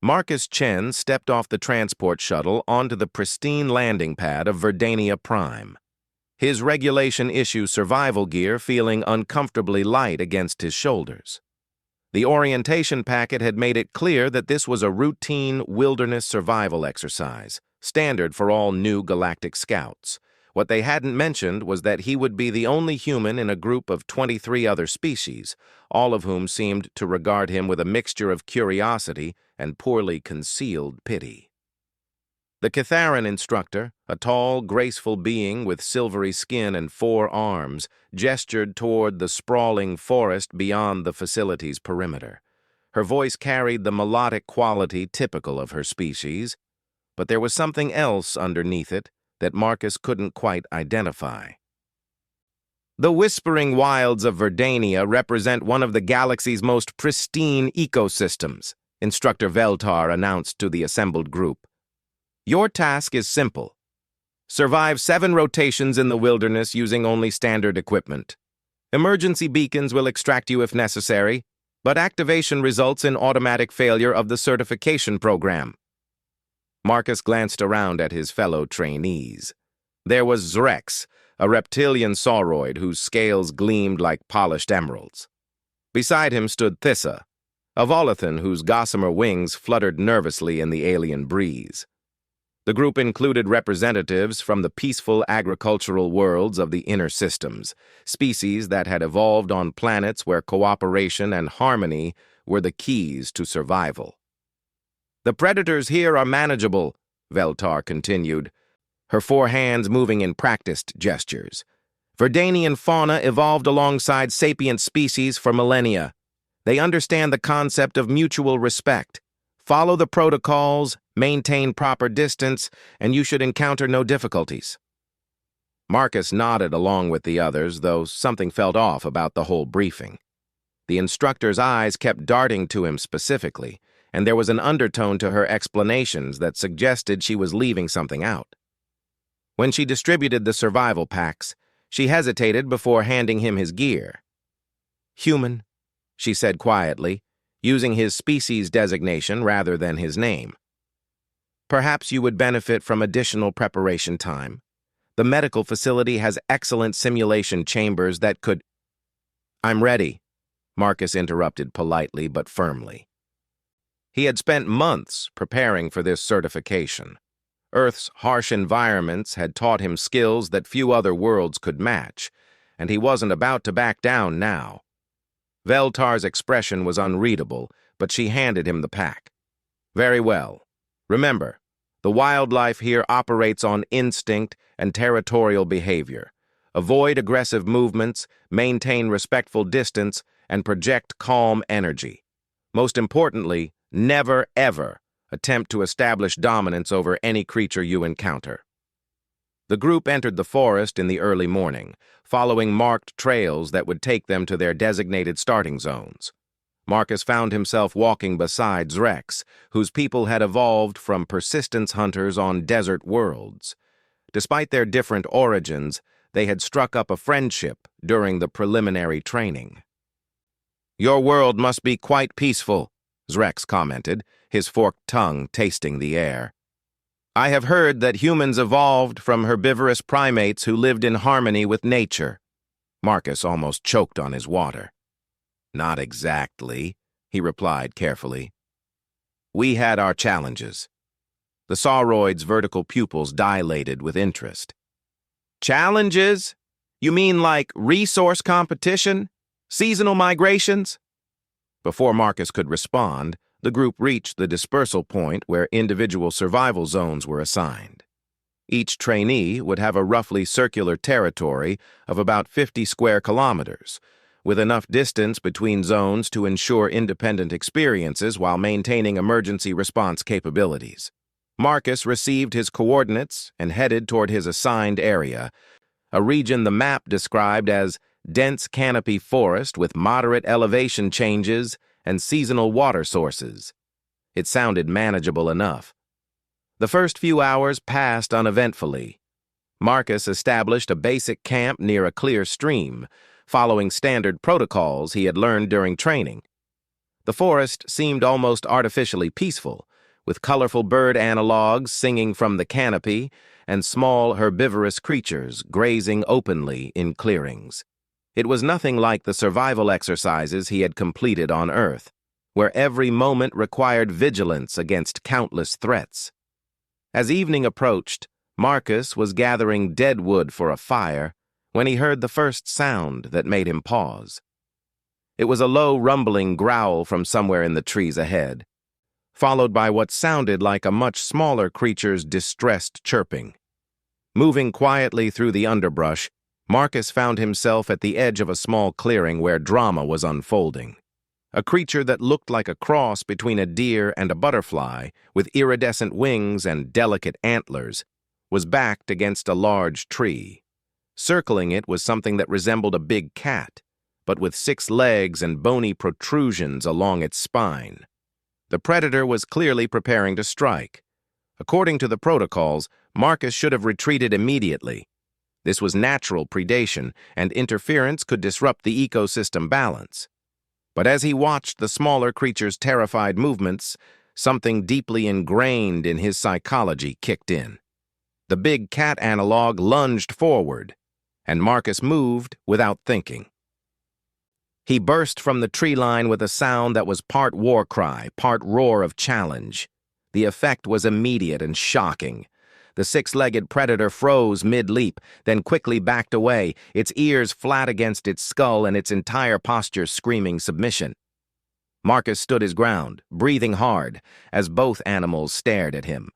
Marcus Chen stepped off the transport shuttle onto the pristine landing pad of Verdania Prime, his regulation-issue survival gear feeling uncomfortably light against his shoulders. The orientation packet had made it clear that this was a routine wilderness survival exercise, standard for all new galactic scouts. What they hadn't mentioned was that he would be the only human in a group of 23 other species, all of whom seemed to regard him with a mixture of curiosity and poorly concealed pity. The Catharan instructor, a tall, graceful being with silvery skin and 4 arms, gestured toward the sprawling forest beyond the facility's perimeter. Her voice carried the melodic quality typical of her species, but there was something else underneath it that Marcus couldn't quite identify. The whispering wilds of Verdania represent one of the galaxy's most pristine ecosystems, Instructor Veltar announced to the assembled group. Your task is simple. Survive 7 rotations in the wilderness using only standard equipment. Emergency beacons will extract you if necessary, but activation results in automatic failure of the certification program. Marcus glanced around at his fellow trainees. There was Zrex, a reptilian sauroid whose scales gleamed like polished emeralds. Beside him stood Thissa, a Volathan whose gossamer wings fluttered nervously in the alien breeze. The group included representatives from the peaceful agricultural worlds of the inner systems, species that had evolved on planets where cooperation and harmony were the keys to survival. The predators here are manageable, Veltar continued, her 4 hands moving in practiced gestures. Verdanian fauna evolved alongside sapient species for millennia. They understand the concept of mutual respect. Follow the protocols, maintain proper distance, and you should encounter no difficulties. Marcus nodded along with the others, though something felt off about the whole briefing. The instructor's eyes kept darting to him specifically, and there was an undertone to her explanations that suggested she was leaving something out. When she distributed the survival packs, she hesitated before handing him his gear. Human, she said quietly, using his species designation rather than his name. Perhaps you would benefit from additional preparation time. The medical facility has excellent simulation chambers that could— I'm ready, Marcus interrupted politely but firmly. He had spent months preparing for this certification. Earth's harsh environments had taught him skills that few other worlds could match, and he wasn't about to back down now. Veltar's expression was unreadable, but she handed him the pack. Very well. Remember, the wildlife here operates on instinct and territorial behavior. Avoid aggressive movements, maintain respectful distance, and project calm energy. Most importantly, never, ever attempt to establish dominance over any creature you encounter. The group entered the forest in the early morning, following marked trails that would take them to their designated starting zones. Marcus found himself walking beside Zrex, whose people had evolved from persistence hunters on desert worlds. Despite their different origins, they had struck up a friendship during the preliminary training. Your world must be quite peaceful, Zrex commented, his forked tongue tasting the air. I have heard that humans evolved from herbivorous primates who lived in harmony with nature. Marcus almost choked on his water. Not exactly, he replied carefully. We had our challenges. The sauroid's vertical pupils dilated with interest. Challenges? You mean like resource competition? Seasonal migrations? Before Marcus could respond, the group reached the dispersal point where individual survival zones were assigned. Each trainee would have a roughly circular territory of about 50 square kilometers, with enough distance between zones to ensure independent experiences while maintaining emergency response capabilities. Marcus received his coordinates and headed toward his assigned area, a region the map described as dense canopy forest with moderate elevation changes and seasonal water sources. It sounded manageable enough. The first few hours passed uneventfully. Marcus established a basic camp near a clear stream, following standard protocols he had learned during training. The forest seemed almost artificially peaceful, with colorful bird analogs singing from the canopy and small herbivorous creatures grazing openly in clearings. It was nothing like the survival exercises he had completed on Earth, where every moment required vigilance against countless threats. As evening approached, Marcus was gathering dead wood for a fire when he heard the first sound that made him pause. It was a low, rumbling growl from somewhere in the trees ahead, followed by what sounded like a much smaller creature's distressed chirping. Moving quietly through the underbrush, Marcus found himself at the edge of a small clearing where drama was unfolding. A creature that looked like a cross between a deer and a butterfly, with iridescent wings and delicate antlers, was backed against a large tree. Circling it was something that resembled a big cat, but with 6 legs and bony protrusions along its spine. The predator was clearly preparing to strike. According to the protocols, Marcus should have retreated immediately. This was natural predation, and interference could disrupt the ecosystem balance. But as he watched the smaller creature's terrified movements, something deeply ingrained in his psychology kicked in. The big cat analog lunged forward, and Marcus moved without thinking. He burst from the tree line with a sound that was part war cry, part roar of challenge. The effect was immediate and shocking. The 6-legged predator froze mid-leap, then quickly backed away, its ears flat against its skull and its entire posture screaming submission. Marcus stood his ground, breathing hard, as both animals stared at him.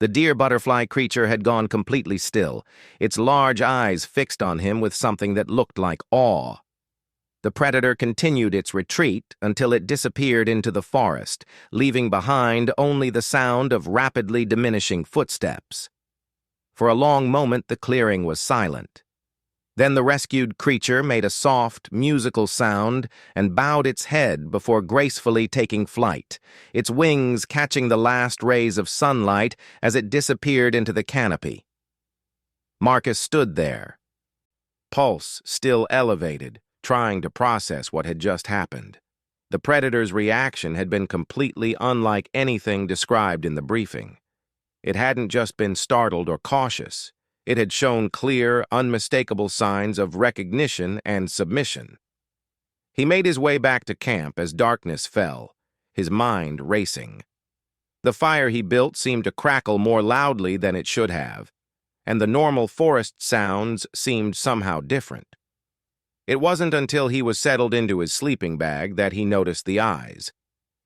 The deer butterfly creature had gone completely still, its large eyes fixed on him with something that looked like awe. The predator continued its retreat until it disappeared into the forest, leaving behind only the sound of rapidly diminishing footsteps. For a long moment, the clearing was silent. Then the rescued creature made a soft, musical sound and bowed its head before gracefully taking flight, its wings catching the last rays of sunlight as it disappeared into the canopy. Marcus stood there, pulse still elevated, trying to process what had just happened. The predator's reaction had been completely unlike anything described in the briefing. It hadn't just been startled or cautious. It had shown clear, unmistakable signs of recognition and submission. He made his way back to camp as darkness fell, his mind racing. The fire he built seemed to crackle more loudly than it should have, and the normal forest sounds seemed somehow different. It wasn't until he was settled into his sleeping bag that he noticed the eyes.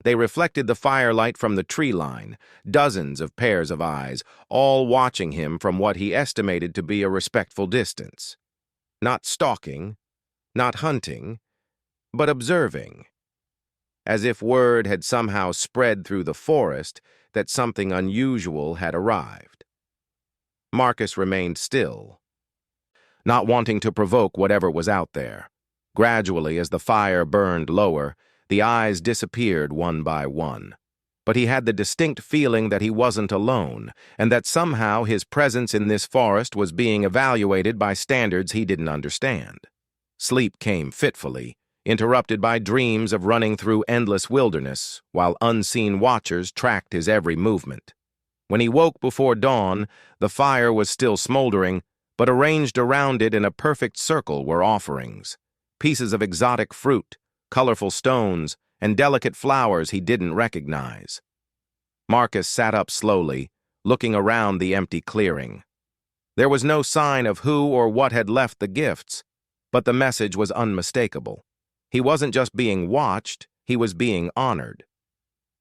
They reflected the firelight from the tree line, dozens of pairs of eyes, all watching him from what he estimated to be a respectful distance. Not stalking, not hunting, but observing. As if word had somehow spread through the forest that something unusual had arrived. Marcus remained still, not wanting to provoke whatever was out there. Gradually, as the fire burned lower, the eyes disappeared one by one. But he had the distinct feeling that he wasn't alone, and that somehow his presence in this forest was being evaluated by standards he didn't understand. Sleep came fitfully, interrupted by dreams of running through endless wilderness, while unseen watchers tracked his every movement. When he woke before dawn, the fire was still smoldering, but arranged around it in a perfect circle were offerings. Pieces of exotic fruit, colorful stones, and delicate flowers he didn't recognize. Marcus sat up slowly, looking around the empty clearing. There was no sign of who or what had left the gifts, but the message was unmistakable. He wasn't just being watched, he was being honored.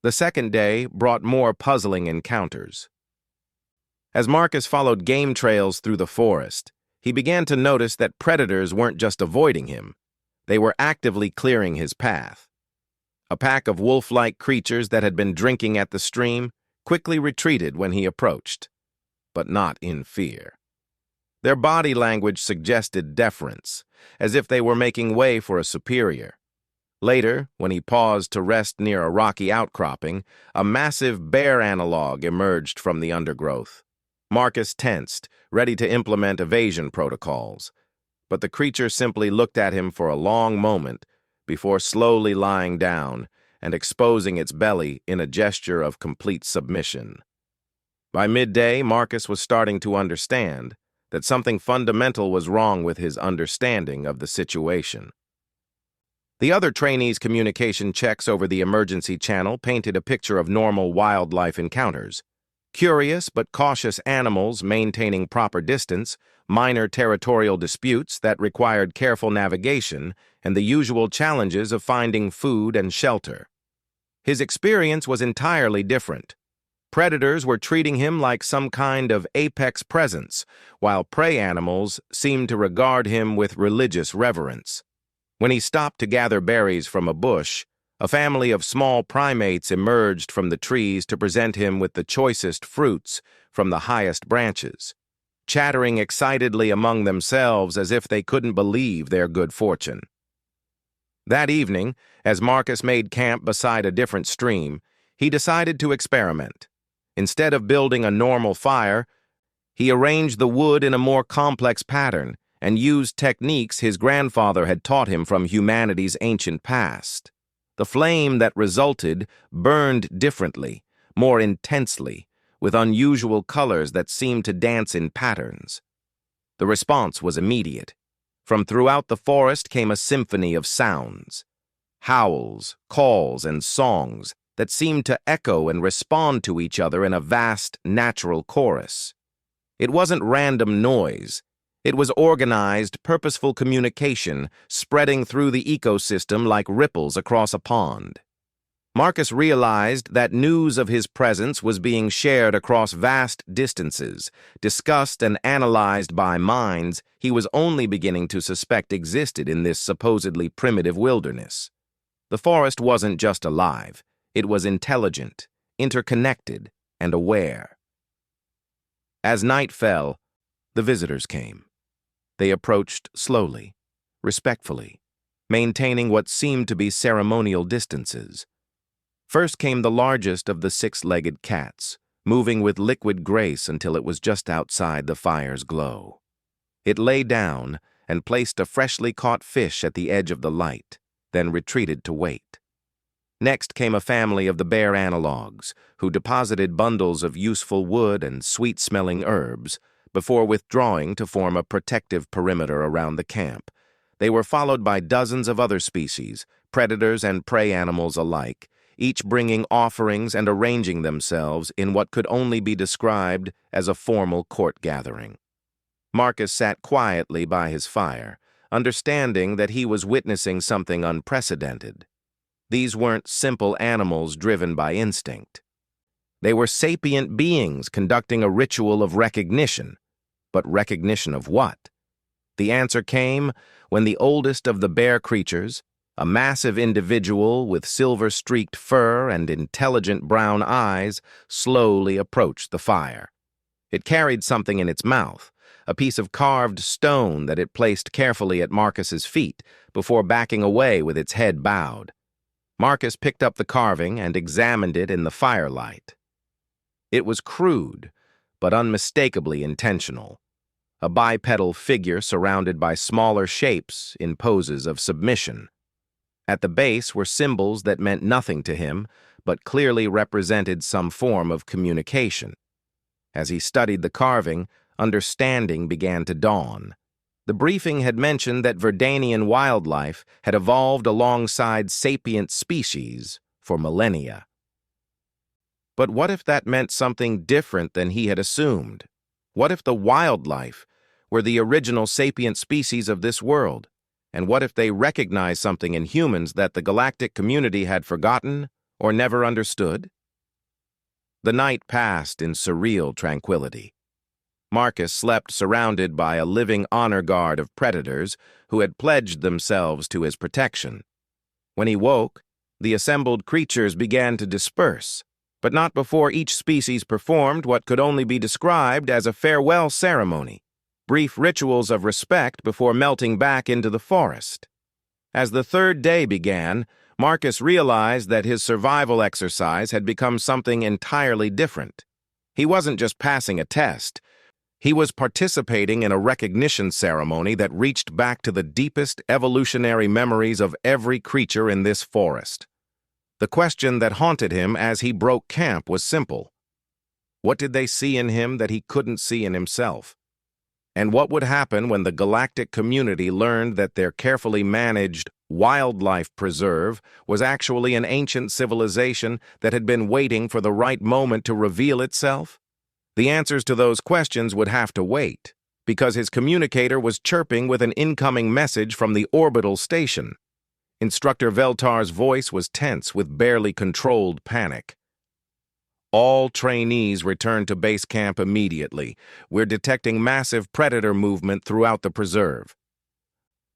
The second day brought more puzzling encounters. As Marcus followed game trails through the forest, he began to notice that predators weren't just avoiding him. They were actively clearing his path. A pack of wolf-like creatures that had been drinking at the stream quickly retreated when he approached, but not in fear. Their body language suggested deference, as if they were making way for a superior. Later, when he paused to rest near a rocky outcropping, a massive bear analog emerged from the undergrowth. Marcus tensed, ready to implement evasion protocols. But the creature simply looked at him for a long moment before slowly lying down, and exposing its belly in a gesture of complete submission. By midday, Marcus was starting to understand that something fundamental was wrong with his understanding of the situation. The other trainees' communication checks over the emergency channel painted a picture of normal wildlife encounters. Curious but cautious animals maintaining proper distance, minor territorial disputes that required careful navigation, and the usual challenges of finding food and shelter. His experience was entirely different. Predators were treating him like some kind of apex presence, while prey animals seemed to regard him with religious reverence. When he stopped to gather berries from a bush, a family of small primates emerged from the trees to present him with the choicest fruits from the highest branches, chattering excitedly among themselves as if they couldn't believe their good fortune. That evening, as Marcus made camp beside a different stream, he decided to experiment. Instead of building a normal fire, he arranged the wood in a more complex pattern and used techniques his grandfather had taught him from humanity's ancient past. The flame that resulted burned differently, more intensely, with unusual colors that seemed to dance in patterns. The response was immediate. From throughout the forest came a symphony of sounds, howls, calls, and songs that seemed to echo and respond to each other in a vast, natural chorus. It wasn't random noise. It was organized, purposeful communication spreading through the ecosystem like ripples across a pond. Marcus realized that news of his presence was being shared across vast distances, discussed and analyzed by minds he was only beginning to suspect existed in this supposedly primitive wilderness. The forest wasn't just alive. It was intelligent, interconnected, and aware. As night fell, the visitors came. They approached slowly, respectfully, maintaining what seemed to be ceremonial distances. First came the largest of the six-legged cats, moving with liquid grace until it was just outside the fire's glow. It lay down and placed a freshly caught fish at the edge of the light, then retreated to wait. Next came a family of the bear analogs, who deposited bundles of useful wood and sweet-smelling herbs before withdrawing to form a protective perimeter around the camp. They were followed by dozens of other species, predators and prey animals alike, each bringing offerings and arranging themselves in what could only be described as a formal court gathering. Marcus sat quietly by his fire, understanding that he was witnessing something unprecedented. These weren't simple animals driven by instinct. They were sapient beings conducting a ritual of recognition. But recognition of what? The answer came when the oldest of the bear creatures, a massive individual with silver-streaked fur and intelligent brown eyes, slowly approached the fire. It carried something in its mouth, a piece of carved stone that it placed carefully at Marcus's feet before backing away with its head bowed. Marcus picked up the carving and examined it in the firelight. It was crude, but unmistakably intentional. A bipedal figure surrounded by smaller shapes in poses of submission. At the base were symbols that meant nothing to him, but clearly represented some form of communication. As he studied the carving, understanding began to dawn. The briefing had mentioned that Verdanian wildlife had evolved alongside sapient species for millennia. But what if that meant something different than he had assumed? What if the wildlife were the original sapient species of this world? And what if they recognized something in humans that the galactic community had forgotten or never understood? The night passed in surreal tranquility. Marcus slept surrounded by a living honor guard of predators who had pledged themselves to his protection. When he woke, the assembled creatures began to disperse, but not before each species performed what could only be described as a farewell ceremony, brief rituals of respect before melting back into the forest. As the third day began, Marcus realized that his survival exercise had become something entirely different. He wasn't just passing a test. He was participating in a recognition ceremony that reached back to the deepest evolutionary memories of every creature in this forest. The question that haunted him as he broke camp was simple. What did they see in him that he couldn't see in himself? And what would happen when the galactic community learned that their carefully managed wildlife preserve was actually an ancient civilization that had been waiting for the right moment to reveal itself? The answers to those questions would have to wait, because his communicator was chirping with an incoming message from the orbital station. Instructor Veltar's voice was tense with barely controlled panic. All trainees return to base camp immediately. We're detecting massive predator movement throughout the preserve.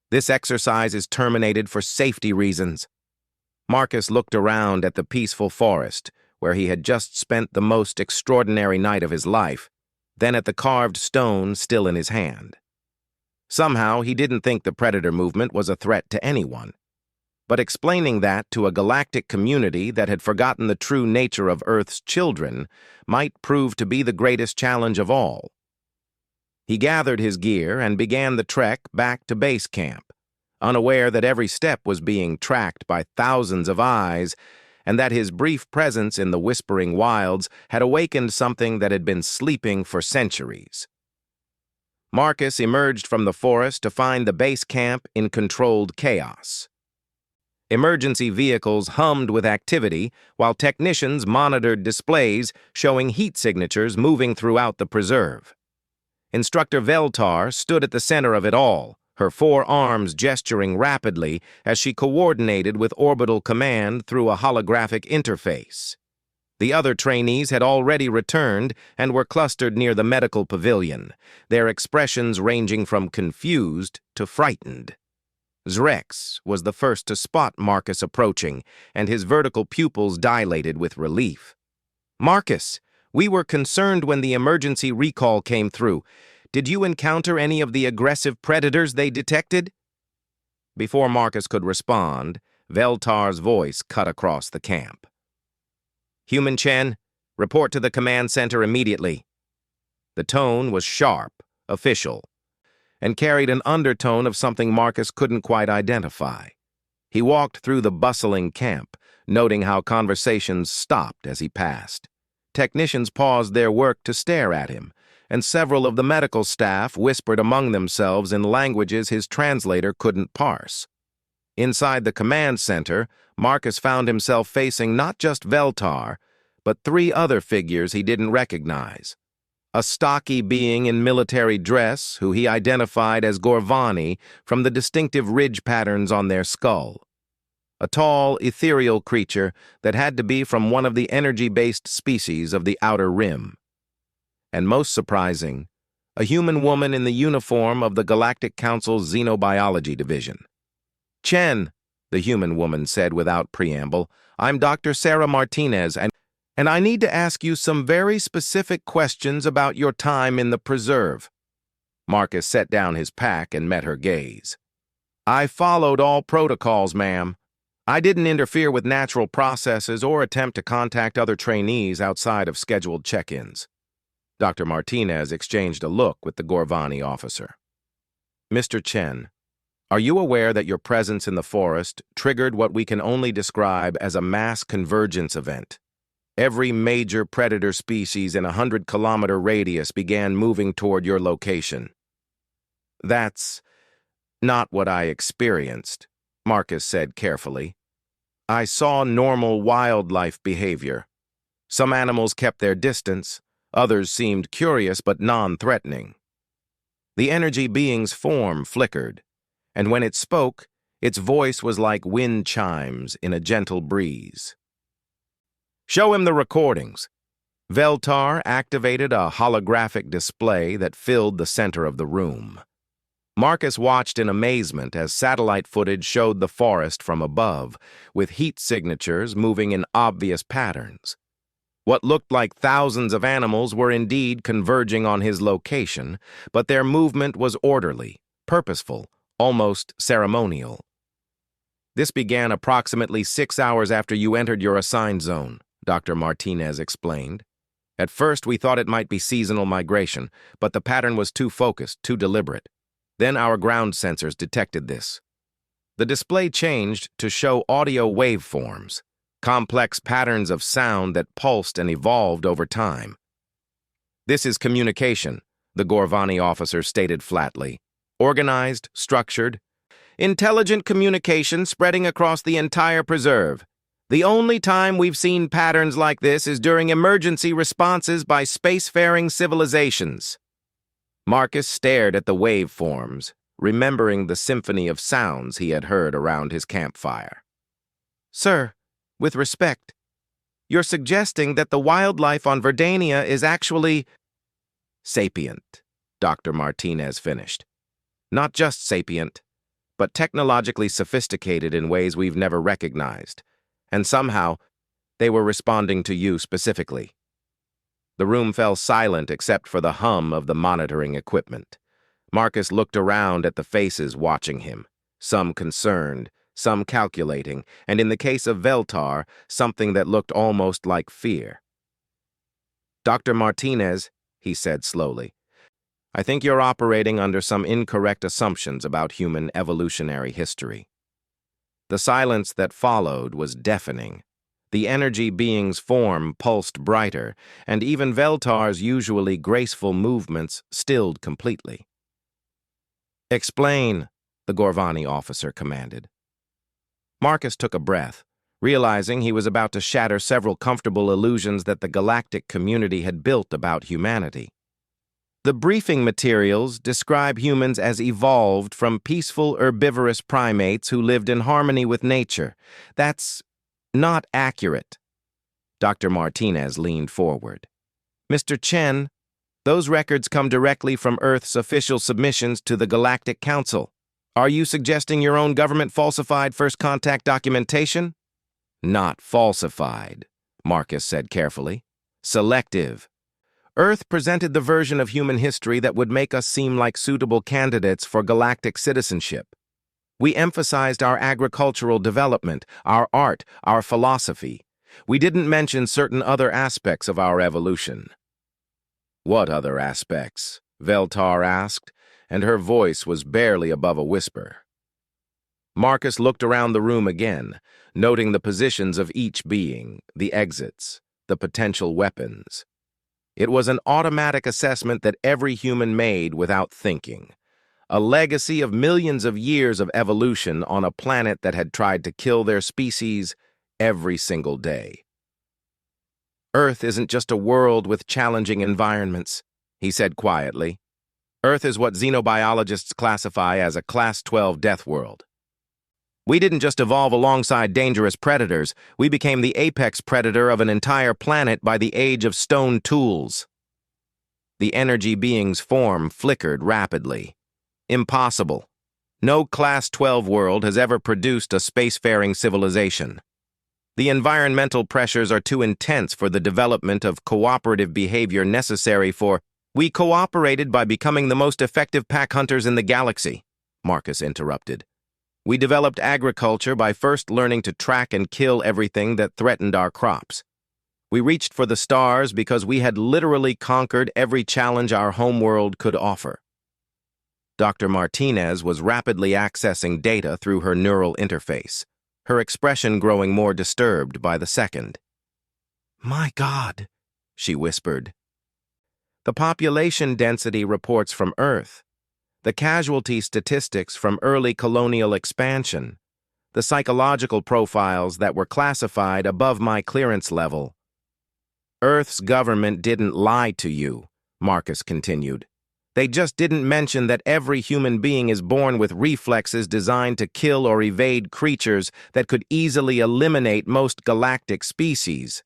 This exercise is terminated for safety reasons. Marcus looked around at the peaceful forest, where he had just spent the most extraordinary night of his life, then at the carved stone still in his hand. Somehow, he didn't think the predator movement was a threat to anyone. But explaining that to a galactic community that had forgotten the true nature of Earth's children might prove to be the greatest challenge of all. He gathered his gear and began the trek back to base camp, unaware that every step was being tracked by thousands of eyes and that his brief presence in the whispering wilds had awakened something that had been sleeping for centuries. Marcus emerged from the forest to find the base camp in controlled chaos. Emergency vehicles hummed with activity, while technicians monitored displays showing heat signatures moving throughout the preserve. Instructor Veltar stood at the center of it all, her 4 arms gesturing rapidly as she coordinated with orbital command through a holographic interface. The other trainees had already returned and were clustered near the medical pavilion, their expressions ranging from confused to frightened. Zrex was the first to spot Marcus approaching, and his vertical pupils dilated with relief. "Marcus, we were concerned when the emergency recall came through. Did you encounter any of the aggressive predators they detected?" Before Marcus could respond, Veltar's voice cut across the camp. "Human Chen, report to the command center immediately." The tone was sharp, official, and carried an undertone of something Marcus couldn't quite identify. He walked through the bustling camp, noting how conversations stopped as he passed. Technicians paused their work to stare at him, and several of the medical staff whispered among themselves in languages his translator couldn't parse. Inside the command center, Marcus found himself facing not just Veltar, but 3 other figures he didn't recognize. A stocky being in military dress who he identified as Gorvani from the distinctive ridge patterns on their skull. A tall, ethereal creature that had to be from one of the energy-based species of the Outer Rim. And most surprising, a human woman in the uniform of the Galactic Council's Xenobiology Division. "Chen," the human woman said without preamble, "I'm Dr. Sarah Martinez, and I need to ask you some very specific questions about your time in the preserve." Marcus set down his pack and met her gaze. "I followed all protocols, ma'am. I didn't interfere with natural processes or attempt to contact other trainees outside of scheduled check-ins." Dr. Martinez exchanged a look with the Gorvani officer. "Mr. Chen, are you aware that your presence in the forest triggered what we can only describe as a mass convergence event? Every major predator species in a 100-kilometer radius began moving toward your location." "That's not what I experienced," Marcus said carefully. "I saw normal wildlife behavior. Some animals kept their distance, others seemed curious but non-threatening. The energy being's form flickered, and when it spoke, its voice was like wind chimes in a gentle breeze." "Show him the recordings." Veltar activated a holographic display that filled the center of the room. Marcus watched in amazement as satellite footage showed the forest from above, with heat signatures moving in obvious patterns. What looked like thousands of animals were indeed converging on his location, but their movement was orderly, purposeful, almost ceremonial. "This began approximately 6 hours after you entered your assigned zone," Dr. Martinez explained. "At first, we thought it might be seasonal migration, but the pattern was too focused, too deliberate. Then our ground sensors detected this." The display changed to show audio waveforms. complex patterns of sound that pulsed and evolved over time. "This is communication," the Gorvani officer stated flatly. "Organized, structured, intelligent communication spreading across the entire preserve. The only time we've seen patterns like this is during emergency responses by spacefaring civilizations." Marcus stared at the waveforms, remembering the symphony of sounds he had heard around his campfire. "Sir, with respect, you're suggesting that the wildlife on Verdania is actually sapient," Dr. Martinez finished. "Not just sapient, but technologically sophisticated in ways we've never recognized. And somehow, they were responding to you specifically." The room fell silent except for the hum of the monitoring equipment. Marcus looked around at the faces watching him, some concerned, some calculating, and in the case of Veltar, something that looked almost like fear. "Dr. Martinez," he said slowly, "I think you're operating under some incorrect assumptions about human evolutionary history." The silence that followed was deafening. The energy being's form pulsed brighter, and even Veltar's usually graceful movements stilled completely. "Explain," the Gorvani officer commanded. Marcus took a breath, realizing he was about to shatter several comfortable illusions that the galactic community had built about humanity. "The briefing materials describe humans as evolved from peaceful herbivorous primates who lived in harmony with nature. That's not accurate." Dr. Martinez leaned forward. "Mr. Chen, those records come directly from Earth's official submissions to the Galactic Council. Are you suggesting your own government falsified first contact documentation?" "Not falsified," Marcus said carefully. "Selective. Earth presented the version of human history that would make us seem like suitable candidates for galactic citizenship. We emphasized our agricultural development, our art, our philosophy. We didn't mention certain other aspects of our evolution." "What other aspects?" Veltar asked, and her voice was barely above a whisper. Marcus looked around the room again, noting the positions of each being, the exits, the potential weapons. It was an automatic assessment that every human made without thinking. A legacy of millions of years of evolution on a planet that had tried to kill their species every single day. "Earth isn't just a world with challenging environments," he said quietly. "Earth is what xenobiologists classify as a Class 12 death world. We didn't just evolve alongside dangerous predators, we became the apex predator of an entire planet by the age of stone tools." The energy being's form flickered rapidly. "Impossible. No Class 12 world has ever produced a spacefaring civilization. The environmental pressures are too intense for the development of cooperative behavior necessary for—" "We cooperated by becoming the most effective pack hunters in the galaxy," Marcus interrupted. "We developed agriculture by first learning to track and kill everything that threatened our crops. We reached for the stars because we had literally conquered every challenge our homeworld could offer." Dr. Martinez was rapidly accessing data through her neural interface, her expression growing more disturbed by the second. "My God," she whispered. "The population density reports from Earth, the casualty statistics from early colonial expansion, the psychological profiles that were classified above my clearance level." "Earth's government didn't lie to you," Marcus continued. "They just didn't mention that every human being is born with reflexes designed to kill or evade creatures that could easily eliminate most galactic species.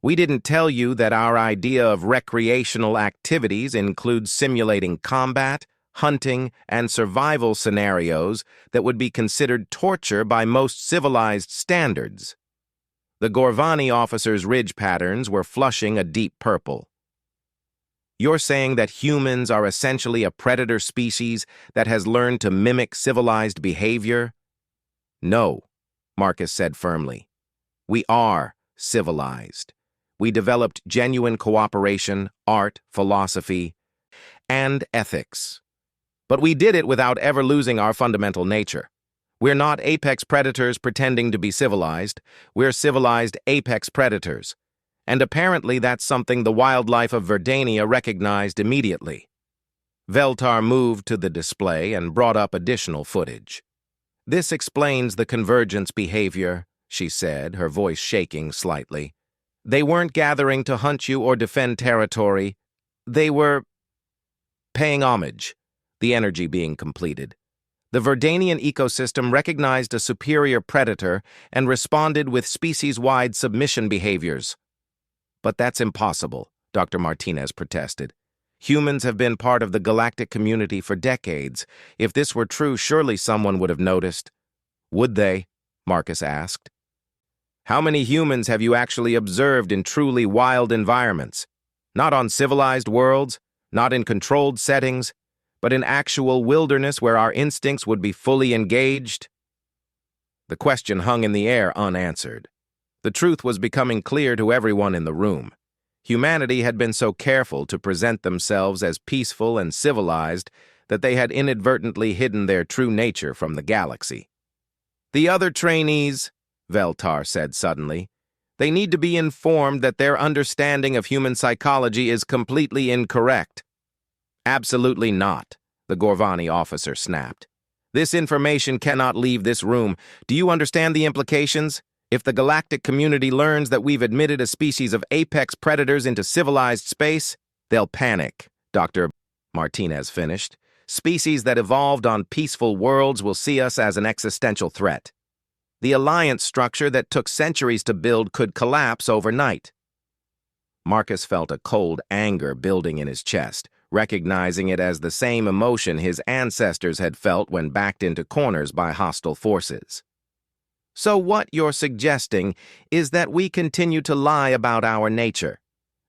We didn't tell you that our idea of recreational activities includes simulating combat, hunting, and survival scenarios that would be considered torture by most civilized standards." The Gorvani officer's ridge patterns were flushing a deep purple. "You're saying that humans are essentially a predator species that has learned to mimic civilized behavior?" "No," Marcus said firmly. "We are civilized. We developed genuine cooperation, art, philosophy, and ethics. But we did it without ever losing our fundamental nature. We're not apex predators pretending to be civilized. We're civilized apex predators. And apparently that's something the wildlife of Verdania recognized immediately. Veltar moved to the display and brought up additional footage. This explains the convergence behavior, she said, her voice shaking slightly. They weren't gathering to hunt you or defend territory. They were paying homage, the energy being completed. The Verdanian ecosystem recognized a superior predator and responded with species-wide submission behaviors. But that's impossible, Dr. Martinez protested. Humans have been part of the galactic community for decades. If this were true, surely someone would have noticed. Would they? Marcus asked. How many humans have you actually observed in truly wild environments? Not on civilized worlds, not in controlled settings, but in actual wilderness where our instincts would be fully engaged? The question hung in the air unanswered. The truth was becoming clear to everyone in the room. Humanity had been so careful to present themselves as peaceful and civilized that they had inadvertently hidden their true nature from the galaxy. The other trainees, Veltar said suddenly, they need to be informed that their understanding of human psychology is completely incorrect. Absolutely not, the Gorvani officer snapped. This information cannot leave this room. Do you understand the implications? If the galactic community learns that we've admitted a species of apex predators into civilized space, they'll panic, Dr. Martinez finished. Species that evolved on peaceful worlds will see us as an existential threat. The alliance structure that took centuries to build could collapse overnight. Marcus felt a cold anger building in his chest, recognizing it as the same emotion his ancestors had felt when backed into corners by hostile forces. So what you're suggesting is that we continue to lie about our nature,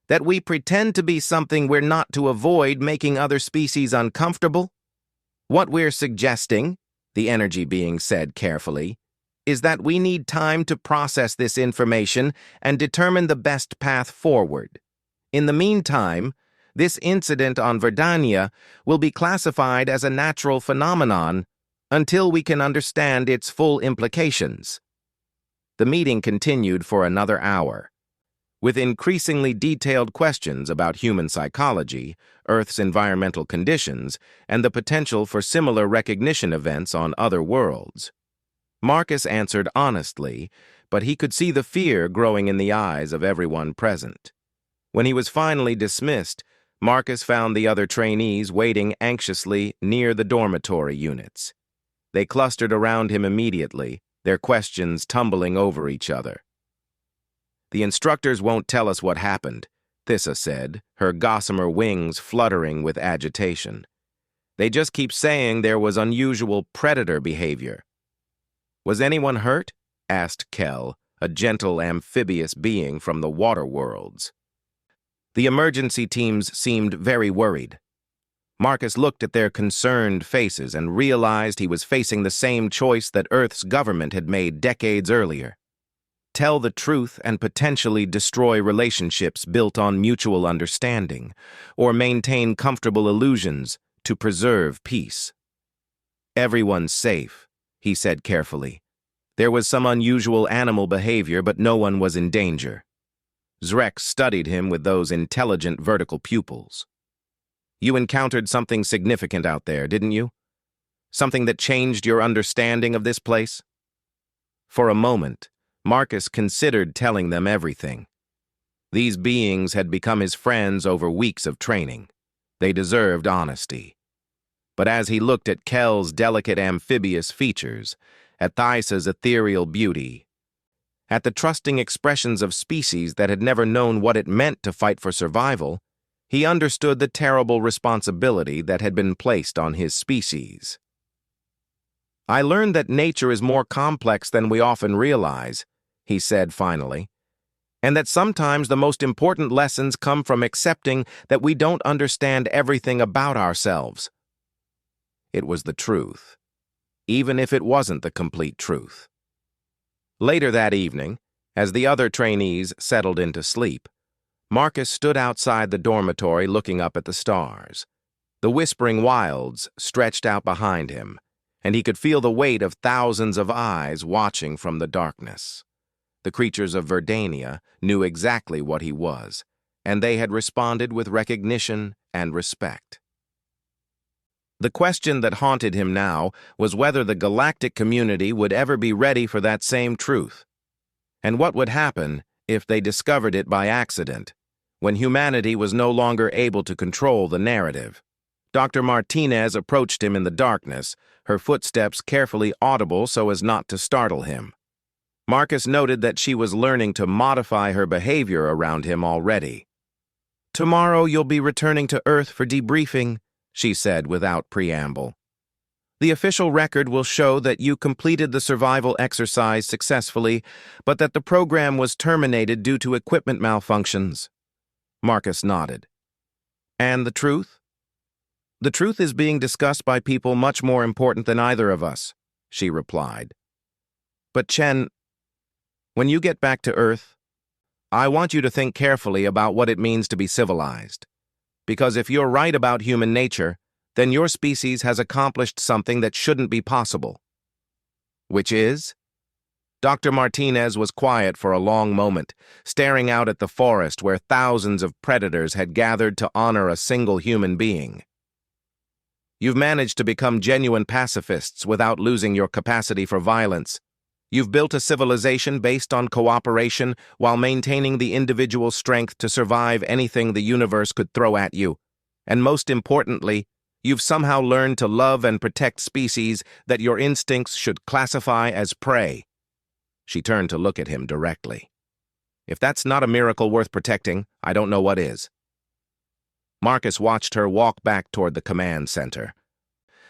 that we pretend to be something we're not to avoid making other species uncomfortable? What we're suggesting, the energy being said carefully, is that we need time to process this information and determine the best path forward. In the meantime, this incident on Verdania will be classified as a natural phenomenon until we can understand its full implications. The meeting continued for another hour, with increasingly detailed questions about human psychology, Earth's environmental conditions, and the potential for similar recognition events on other worlds. Marcus answered honestly, but he could see the fear growing in the eyes of everyone present. When he was finally dismissed, Marcus found the other trainees waiting anxiously near the dormitory units. They clustered around him immediately, their questions tumbling over each other. The instructors won't tell us what happened, Thissa said, her gossamer wings fluttering with agitation. They just keep saying there was unusual predator behavior. Was anyone hurt? Asked Kel, a gentle amphibious being from the water worlds. The emergency teams seemed very worried. Marcus looked at their concerned faces and realized he was facing the same choice that Earth's government had made decades earlier. Tell the truth and potentially destroy relationships built on mutual understanding, or maintain comfortable illusions to preserve peace. Everyone's safe, he said carefully. There was some unusual animal behavior, but no one was in danger. Zrek studied him with those intelligent vertical pupils. You encountered something significant out there, didn't you? Something that changed your understanding of this place? For a moment, Marcus considered telling them everything. These beings had become his friends over weeks of training. They deserved honesty. But as he looked at Kel's delicate amphibious features, at Thysa's ethereal beauty, at the trusting expressions of species that had never known what it meant to fight for survival, he understood the terrible responsibility that had been placed on his species. I learned that nature is more complex than we often realize, he said finally, and that sometimes the most important lessons come from accepting that we don't understand everything about ourselves. It was the truth, even if it wasn't the complete truth. Later that evening, as the other trainees settled into sleep, Marcus stood outside the dormitory looking up at the stars. The whispering wilds stretched out behind him, and he could feel the weight of thousands of eyes watching from the darkness. The creatures of Verdania knew exactly what he was, and they had responded with recognition and respect. The question that haunted him now was whether the galactic community would ever be ready for that same truth, and what would happen if they discovered it by accident, when humanity was no longer able to control the narrative. Dr. Martinez approached him in the darkness, her footsteps carefully audible so as not to startle him. Marcus noted that she was learning to modify her behavior around him already. "Tomorrow you'll be returning to Earth for debriefing," she said without preamble. "The official record will show that you completed the survival exercise successfully, but that the program was terminated due to equipment malfunctions." Marcus nodded. "And the truth?" "The truth is being discussed by people much more important than either of us," she replied. "But Chen, when you get back to Earth, I want you to think carefully about what it means to be civilized. Because if you're right about human nature, then your species has accomplished something that shouldn't be possible." "Which is?" Dr. Martinez was quiet for a long moment, staring out at the forest where thousands of predators had gathered to honor a single human being. "You've managed to become genuine pacifists without losing your capacity for violence. You've built a civilization based on cooperation while maintaining the individual strength to survive anything the universe could throw at you. And most importantly, you've somehow learned to love and protect species that your instincts should classify as prey." She turned to look at him directly. "If that's not a miracle worth protecting, I don't know what is." Marcus watched her walk back toward the command center,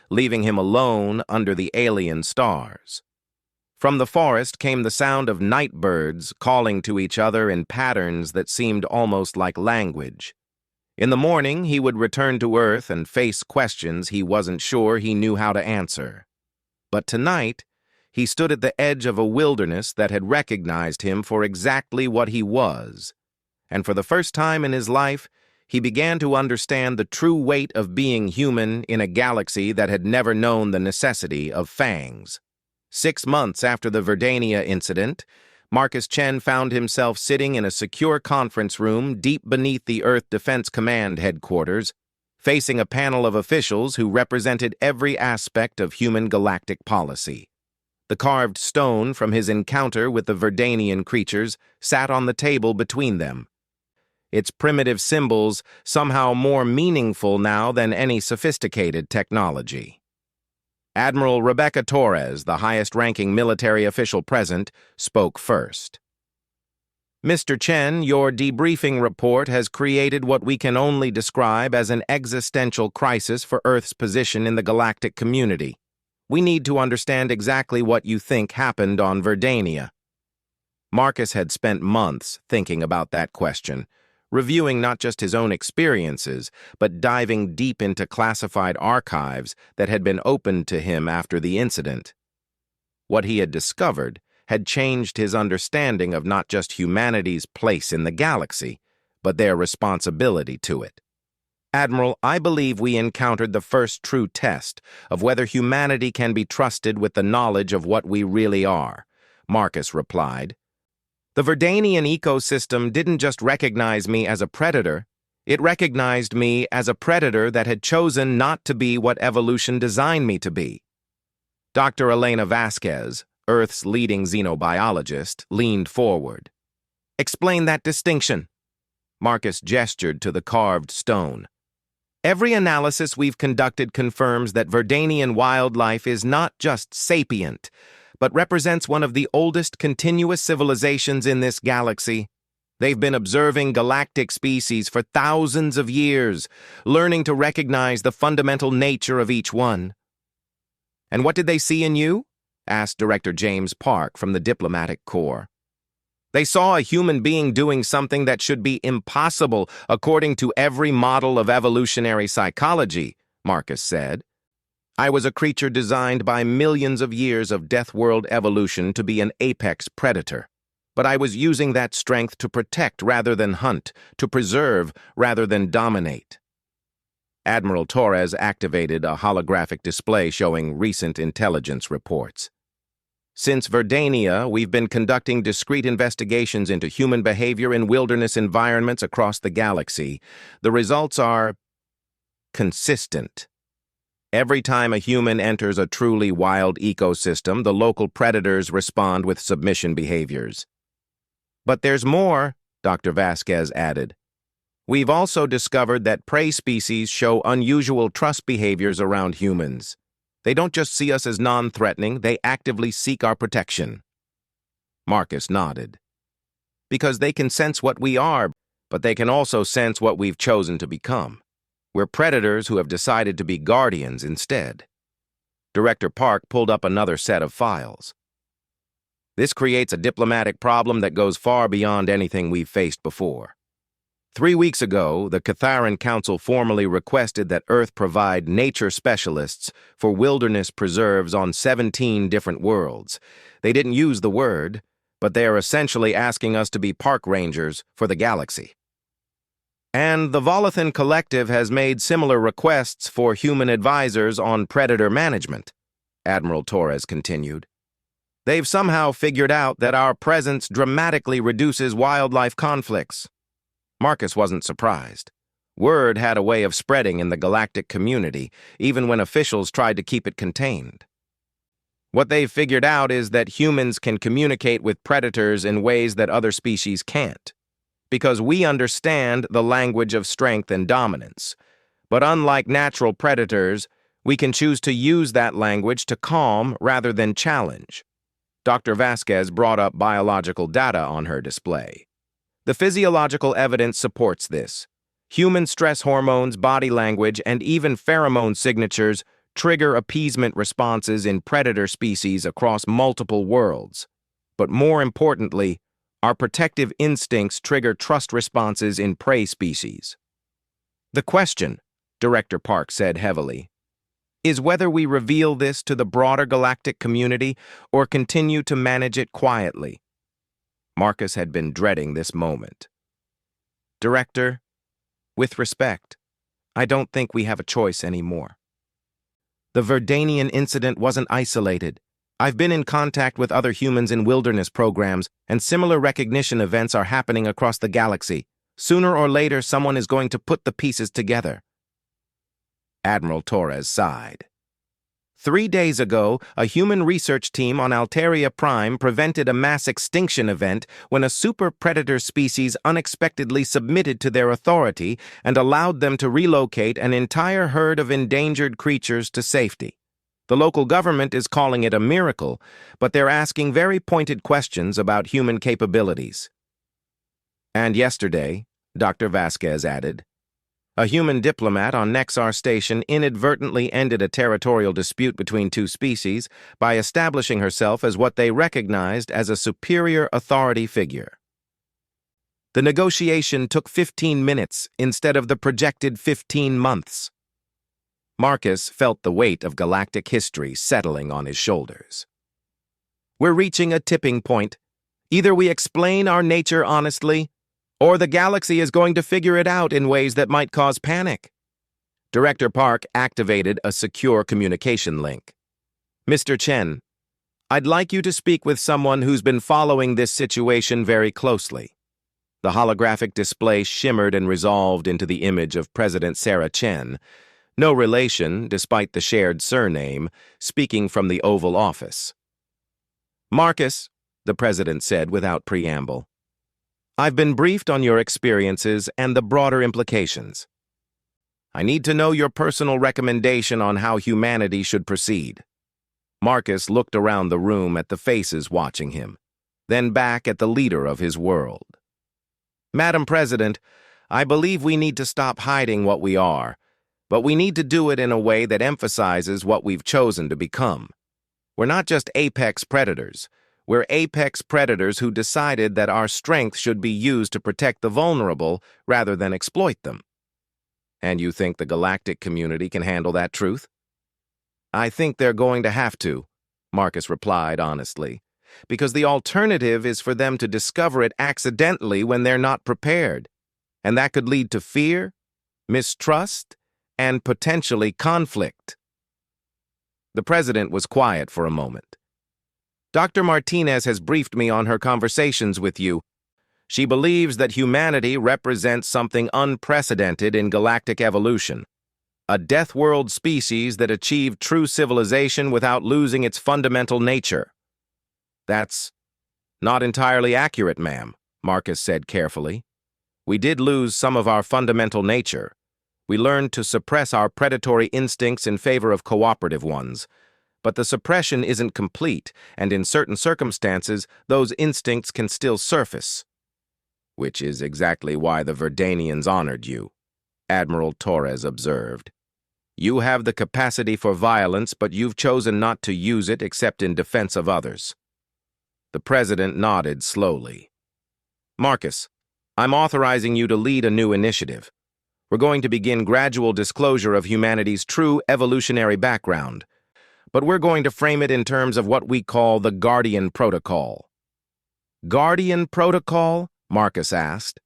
leaving him alone under the alien stars. From the forest came the sound of night birds calling to each other in patterns that seemed almost like language. In the morning, he would return to Earth and face questions he wasn't sure he knew how to answer. But tonight, he stood at the edge of a wilderness that had recognized him for exactly what he was. And for the first time in his life, he began to understand the true weight of being human in a galaxy that had never known the necessity of fangs. 6 months after the Verdania incident, Marcus Chen found himself sitting in a secure conference room deep beneath the Earth Defense Command headquarters, facing a panel of officials who represented every aspect of human galactic policy. The carved stone from his encounter with the Verdanian creatures sat on the table between them, its primitive symbols somehow more meaningful now than any sophisticated technology. Admiral Rebecca Torres, the highest-ranking military official present, spoke first. "Mr. Chen, your debriefing report has created what we can only describe as an existential crisis for Earth's position in the galactic community. We need to understand exactly what you think happened on Verdania." Marcus had spent months thinking about that question, reviewing not just his own experiences, but diving deep into classified archives that had been opened to him after the incident. What he had discovered had changed his understanding of not just humanity's place in the galaxy, but their responsibility to it. "Admiral, I believe we encountered the first true test of whether humanity can be trusted with the knowledge of what we really are," Marcus replied. "The Verdanian ecosystem didn't just recognize me as a predator, it recognized me as a predator that had chosen not to be what evolution designed me to be." Dr. Elena Vasquez, Earth's leading xenobiologist, leaned forward. "Explain that distinction." Marcus gestured to the carved stone. "Every analysis we've conducted confirms that Verdanian wildlife is not just sapient, but represents one of the oldest continuous civilizations in this galaxy. They've been observing galactic species for thousands of years, learning to recognize the fundamental nature of each one." "And what did they see in you?" asked Director James Park from the Diplomatic Corps. "They saw a human being doing something that should be impossible according to every model of evolutionary psychology," Marcus said. "I was a creature designed by millions of years of Deathworld evolution to be an apex predator. But I was using that strength to protect rather than hunt, to preserve rather than dominate." Admiral Torres activated a holographic display showing recent intelligence reports. Since Verdania, we've been conducting discrete investigations into human behavior in wilderness environments across the galaxy. The results are consistent. Every time a human enters a truly wild ecosystem, the local predators respond with submission behaviors. But there's more, Dr. Vasquez added. We've also discovered that prey species show unusual trust behaviors around humans. They don't just see us as non-threatening, they actively seek our protection. Marcus nodded. Because they can sense what we are, but they can also sense what we've chosen to become. We're predators who have decided to be guardians instead. Director Park pulled up another set of files. This creates a diplomatic problem that goes far beyond anything we've faced before. 3 weeks ago, the Catharan Council formally requested that Earth provide nature specialists for wilderness preserves on 17 different worlds. They didn't use the word, but they are essentially asking us to be park rangers for the galaxy. And the Volathan Collective has made similar requests for human advisors on predator management, Admiral Torres continued. They've somehow figured out that our presence dramatically reduces wildlife conflicts. Marcus wasn't surprised. Word had a way of spreading in the galactic community, even when officials tried to keep it contained. What they've figured out is that humans can communicate with predators in ways that other species can't, because we understand the language of strength and dominance. But unlike natural predators, we can choose to use that language to calm rather than challenge. Dr. Vasquez brought up biological data on her display. The physiological evidence supports this. Human stress hormones, body language, and even pheromone signatures trigger appeasement responses in predator species across multiple worlds. But more importantly, our protective instincts trigger trust responses in prey species. The question, Director Park said heavily, is whether we reveal this to the broader galactic community or continue to manage it quietly. Marcus had been dreading this moment. Director, with respect, I don't think we have a choice anymore. The Verdanian incident wasn't isolated. I've been in contact with other humans in wilderness programs, and similar recognition events are happening across the galaxy. Sooner or later, someone is going to put the pieces together. Admiral Torres sighed. 3 days ago, a human research team on Alteria Prime prevented a mass extinction event when a super predator species unexpectedly submitted to their authority and allowed them to relocate an entire herd of endangered creatures to safety. The local government is calling it a miracle, but they're asking very pointed questions about human capabilities. And yesterday, Dr. Vasquez added, a human diplomat on Nexar Station inadvertently ended a territorial dispute between two species by establishing herself as what they recognized as a superior authority figure. The negotiation took 15 minutes instead of the projected 15 months. Marcus felt the weight of galactic history settling on his shoulders. We're reaching a tipping point. Either we explain our nature honestly, or the galaxy is going to figure it out in ways that might cause panic. Director Park activated a secure communication link. Mr. Chen, I'd like you to speak with someone who's been following this situation very closely. The holographic display shimmered and resolved into the image of President Sarah Chen, no relation, despite the shared surname, speaking from the Oval Office. Marcus, the president said without preamble, I've been briefed on your experiences and the broader implications. I need to know your personal recommendation on how humanity should proceed. Marcus looked around the room at the faces watching him, then back at the leader of his world. Madam President, I believe we need to stop hiding what we are, but we need to do it in a way that emphasizes what we've chosen to become. We're not just apex predators. We're apex predators who decided that our strength should be used to protect the vulnerable rather than exploit them. And you think the galactic community can handle that truth? I think they're going to have to, Marcus replied honestly, because the alternative is for them to discover it accidentally when they're not prepared. And that could lead to fear, mistrust, and potentially conflict. The president was quiet for a moment. Dr. Martinez has briefed me on her conversations with you. She believes that humanity represents something unprecedented in galactic evolution, a Deathworld species that achieved true civilization without losing its fundamental nature. That's not entirely accurate, ma'am, Marcus said carefully. We did lose some of our fundamental nature. We learned to suppress our predatory instincts in favor of cooperative ones. But the suppression isn't complete, and in certain circumstances, those instincts can still surface. Which is exactly why the Verdanians honored you, Admiral Torres observed. You have the capacity for violence, but you've chosen not to use it except in defense of others. The president nodded slowly. Marcus, I'm authorizing you to lead a new initiative. We're going to begin gradual disclosure of humanity's true evolutionary background, but we're going to frame it in terms of what we call the Guardian Protocol. Guardian Protocol? Marcus asked.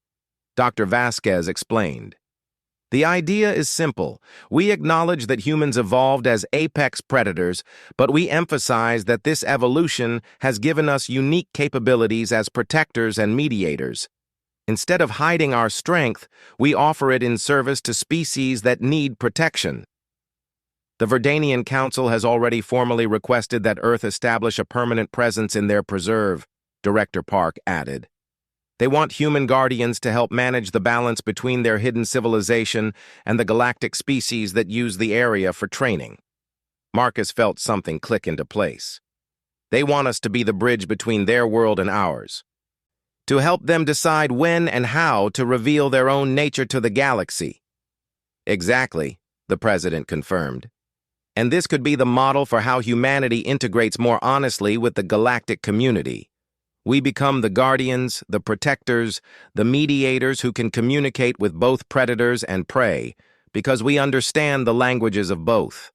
Dr. Vasquez explained. The idea is simple. We acknowledge that humans evolved as apex predators, but we emphasize that this evolution has given us unique capabilities as protectors and mediators. Instead of hiding our strength, we offer it in service to species that need protection. The Verdanian Council has already formally requested that Earth establish a permanent presence in their preserve, Director Park added. They want human guardians to help manage the balance between their hidden civilization and the galactic species that use the area for training. Marcus felt something click into place. They want us to be the bridge between their world and ours, to help them decide when and how to reveal their own nature to the galaxy. Exactly, the president confirmed. And this could be the model for how humanity integrates more honestly with the galactic community. We become the guardians, the protectors, the mediators who can communicate with both predators and prey, because we understand the languages of both.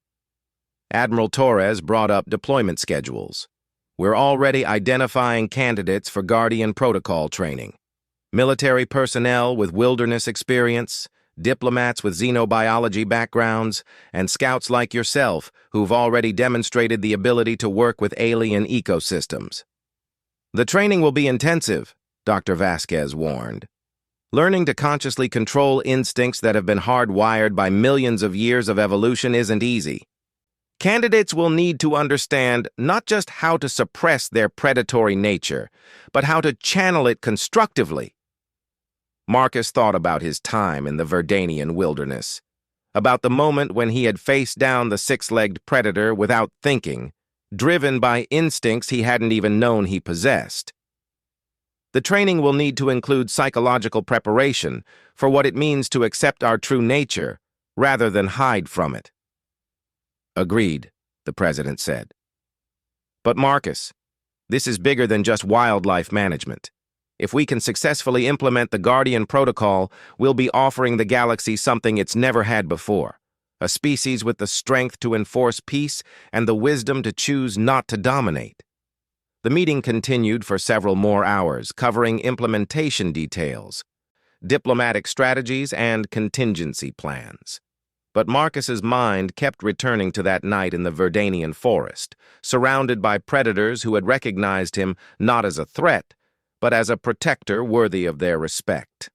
Admiral Torres brought up deployment schedules. We're already identifying candidates for Guardian Protocol training. Military personnel with wilderness experience, diplomats with xenobiology backgrounds, and scouts like yourself who've already demonstrated the ability to work with alien ecosystems. The training will be intensive, Dr. Vasquez warned. Learning to consciously control instincts that have been hardwired by millions of years of evolution isn't easy. Candidates will need to understand not just how to suppress their predatory nature, but how to channel it constructively. Marcus thought about his time in the Verdanian wilderness, about the moment when he had faced down the six-legged predator without thinking, driven by instincts he hadn't even known he possessed. The training will need to include psychological preparation for what it means to accept our true nature rather than hide from it. Agreed, the president said. But Marcus, this is bigger than just wildlife management. If we can successfully implement the Guardian Protocol, we'll be offering the galaxy something it's never had before. A species with the strength to enforce peace and the wisdom to choose not to dominate. The meeting continued for several more hours, covering implementation details, diplomatic strategies, and contingency plans. But Marcus's mind kept returning to that night in the Verdanian forest, surrounded by predators who had recognized him not as a threat, but as a protector worthy of their respect.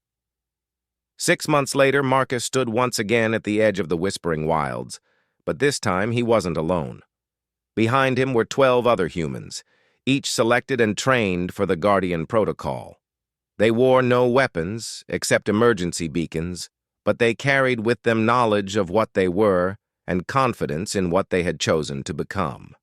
6 months later, Marcus stood once again at the edge of the Whispering Wilds, but this time he wasn't alone. Behind him were 12 other humans, each selected and trained for the Guardian Protocol. They wore no weapons, except emergency beacons, but they carried with them knowledge of what they were and confidence in what they had chosen to become.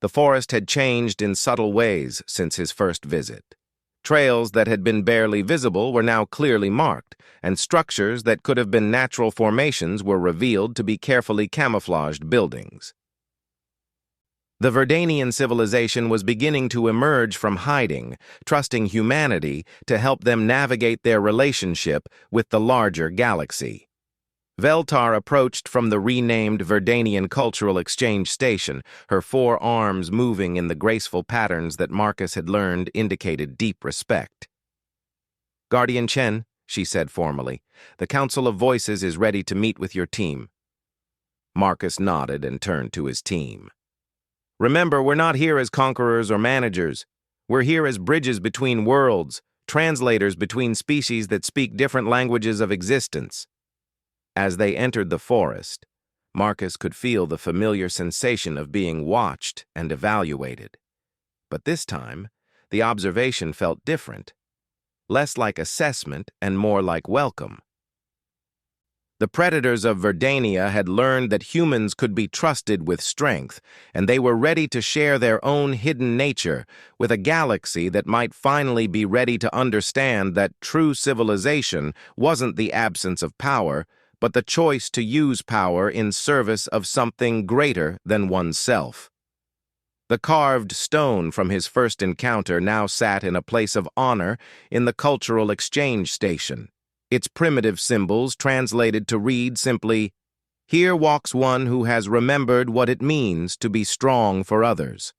The forest had changed in subtle ways since his first visit. Trails that had been barely visible were now clearly marked, and structures that could have been natural formations were revealed to be carefully camouflaged buildings. The Verdanian civilization was beginning to emerge from hiding, trusting humanity to help them navigate their relationship with the larger galaxy. Veltar approached from the renamed Verdanian Cultural Exchange Station, her 4 arms moving in the graceful patterns that Marcus had learned indicated deep respect. Guardian Chen, she said formally. "The Council of Voices is ready to meet with your team." Marcus nodded and turned to his team. "Remember, we're not here as conquerors or managers. We're here as bridges between worlds, translators between species that speak different languages of existence." As they entered the forest, Marcus could feel the familiar sensation of being watched and evaluated. But this time, the observation felt different, less like assessment and more like welcome. The predators of Verdania had learned that humans could be trusted with strength, and they were ready to share their own hidden nature with a galaxy that might finally be ready to understand that true civilization wasn't the absence of power, but the choice to use power in service of something greater than oneself. The carved stone from his first encounter now sat in a place of honor in the cultural exchange station. Its primitive symbols translated to read simply, "Here walks one who has remembered what it means to be strong for others."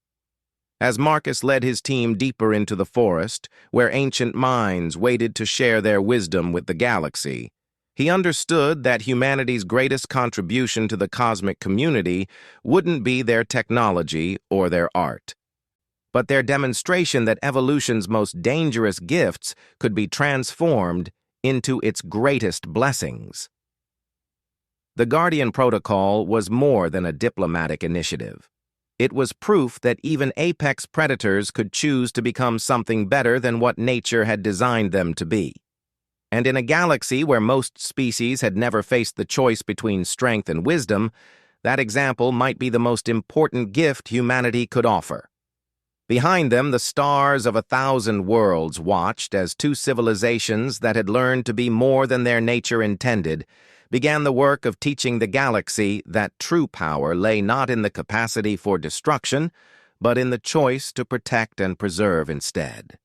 As Marcus led his team deeper into the forest, where ancient minds waited to share their wisdom with the galaxy, he understood that humanity's greatest contribution to the cosmic community wouldn't be their technology or their art, but their demonstration that evolution's most dangerous gifts could be transformed into its greatest blessings. The Guardian Protocol was more than a diplomatic initiative. It was proof that even apex predators could choose to become something better than what nature had designed them to be. And in a galaxy where most species had never faced the choice between strength and wisdom, that example might be the most important gift humanity could offer. Behind them, the stars of 1,000 worlds watched as two civilizations that had learned to be more than their nature intended began the work of teaching the galaxy that true power lay not in the capacity for destruction, but in the choice to protect and preserve instead.